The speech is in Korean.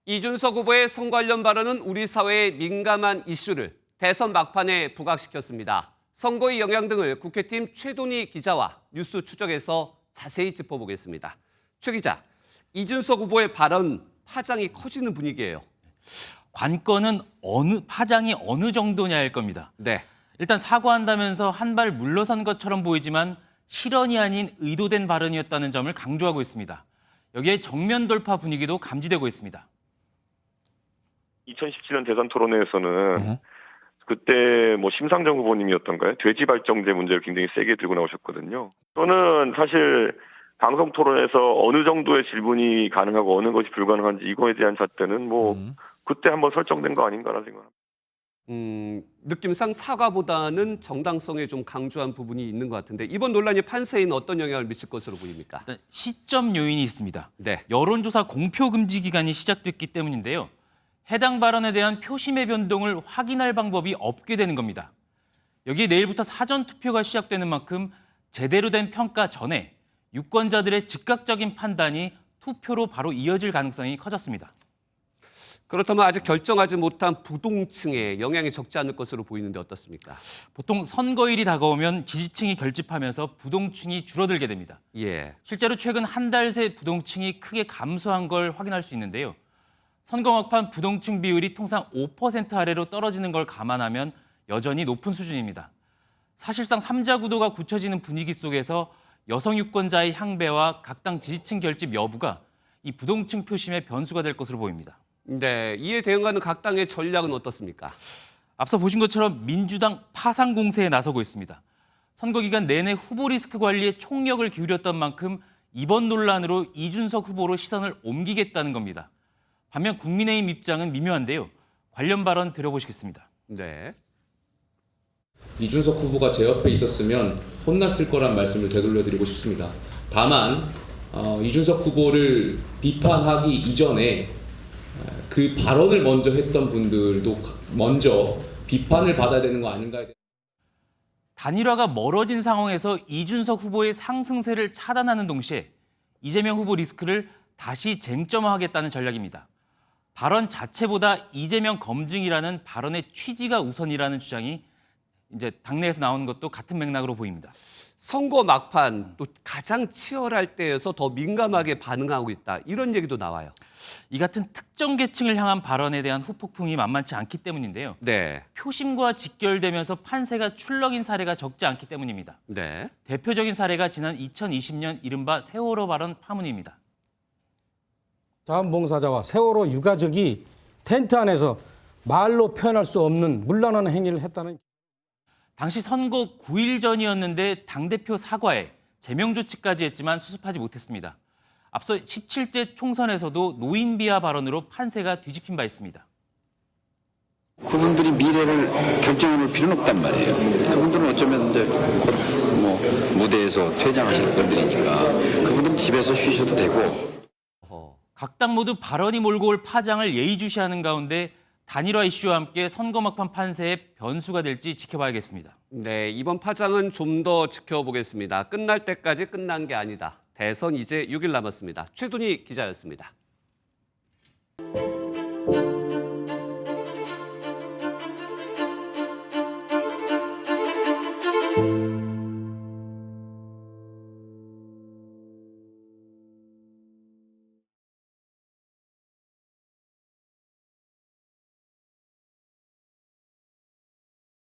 이준석 후보의 선 관련 발언은 우리 사회의 민감한 이슈를 대선 막판에 부각시켰습니다. 선거의 영향 등을 국회팀 최동희 기자와 뉴스 추적에서 자세히 짚어보겠습니다. 최 기자, 이준석 후보의 발언 파장이 커지는 분위기예요. 관건은 파장이 어느 정도냐일 겁니다. 네. 일단 사과한다면서 한 발 물러선 것처럼 보이지만 실언이 아닌 의도된 발언이었다는 점을 강조하고 있습니다. 여기에 정면 돌파 분위기도 감지되고 있습니다. 2017년 대선 토론회에서는 그때 심상정 후보님이었던가요? 돼지 발정제 문제를 굉장히 세게 들고 나오셨거든요. 저는 사실 방송 토론에서 어느 정도의 질문이 가능하고 어느 것이 불가능한지 이거에 대한 잣대는 그때 한번 설정된 거 아닌가라는 생각합니다. 느낌상 사과보다는 정당성에 좀 강조한 부분이 있는 것 같은데 이번 논란이 판세에는 어떤 영향을 미칠 것으로 보입니까? 일단 시점 요인이 있습니다. 네. 여론조사 공표 금지 기간이 시작됐기 때문인데요. 해당 발언에 대한 표심의 변동을 확인할 방법이 없게 되는 겁니다. 여기에 내일부터 사전 투표가 시작되는 만큼 제대로 된 평가 전에 유권자들의 즉각적인 판단이 투표로 바로 이어질 가능성이 커졌습니다. 그렇다면 아직 결정하지 못한 부동층에 영향이 적지 않을 것으로 보이는데 어떻습니까? 보통 선거일이 다가오면 지지층이 결집하면서 부동층이 줄어들게 됩니다. 예. 실제로 최근 한 달 새 부동층이 크게 감소한 걸 확인할 수 있는데요. 선거 막판 부동층 비율이 통상 5% 아래로 떨어지는 걸 감안하면 여전히 높은 수준입니다. 사실상 3자 구도가 굳혀지는 분위기 속에서 여성 유권자의 향배와 각 당 지지층 결집 여부가 이 부동층 표심의 변수가 될 것으로 보입니다. 네, 이에 대응하는 각 당의 전략은 어떻습니까? 앞서 보신 것처럼 민주당 파상 공세에 나서고 있습니다. 선거 기간 내내 후보 리스크 관리에 총력을 기울였던 만큼 이번 논란으로 이준석 후보로 시선을 옮기겠다는 겁니다. 반면 국민의힘 입장은 미묘한데요. 관련 발언 들어보시겠습니다. 네. 이준석 후보가 제 옆에 있었으면 혼났을 거란 말씀을 되돌려드리고 싶습니다. 다만 이준석 후보를 비판하기 이전에 그 발언을 먼저 했던 분들도 먼저 비판을 받아야 되는 거 아닌가에 대해서 단일화가 멀어진 상황에서 이준석 후보의 상승세를 차단하는 동시에 이재명 후보 리스크를 다시 쟁점화하겠다는 전략입니다. 발언 자체보다 이재명 검증이라는 발언의 취지가 우선이라는 주장이 이제 당내에서 나오는 것도 같은 맥락으로 보입니다. 선거 막판 또 가장 치열할 때여서 더 민감하게 반응하고 있다. 이런 얘기도 나와요. 이 같은 특정 계층을 향한 발언에 대한 후폭풍이 만만치 않기 때문인데요. 네. 표심과 직결되면서 판세가 출렁인 사례가 적지 않기 때문입니다. 네. 대표적인 사례가 지난 2020년 이른바 세월호 발언 파문입니다. 자원봉사자와 세월호 유가족이 텐트 안에서 말로 표현할 수 없는 문란한 행위를 했다는. 당시 선거 9일 전이었는데 당대표 사과에 제명 조치까지 했지만 수습하지 못했습니다. 앞서 17대 총선에서도 노인 비하 발언으로 판세가 뒤집힌 바 있습니다. 그분들이 미래를 결정해볼 필요는 없단 말이에요. 그분들은 어쩌면 이제 곧 무대에서 퇴장하실 분들이니까 그분들은 집에서 쉬셔도 되고. 각 당 모두 발언이 몰고 올 파장을 예의주시하는 가운데 단일화 이슈와 함께 선거 막판 판세의 변수가 될지 지켜봐야겠습니다. 네, 이번 파장은 좀 더 지켜보겠습니다. 끝날 때까지 끝난 게 아니다. 대선 이제 6일 남았습니다. 최동희 기자였습니다.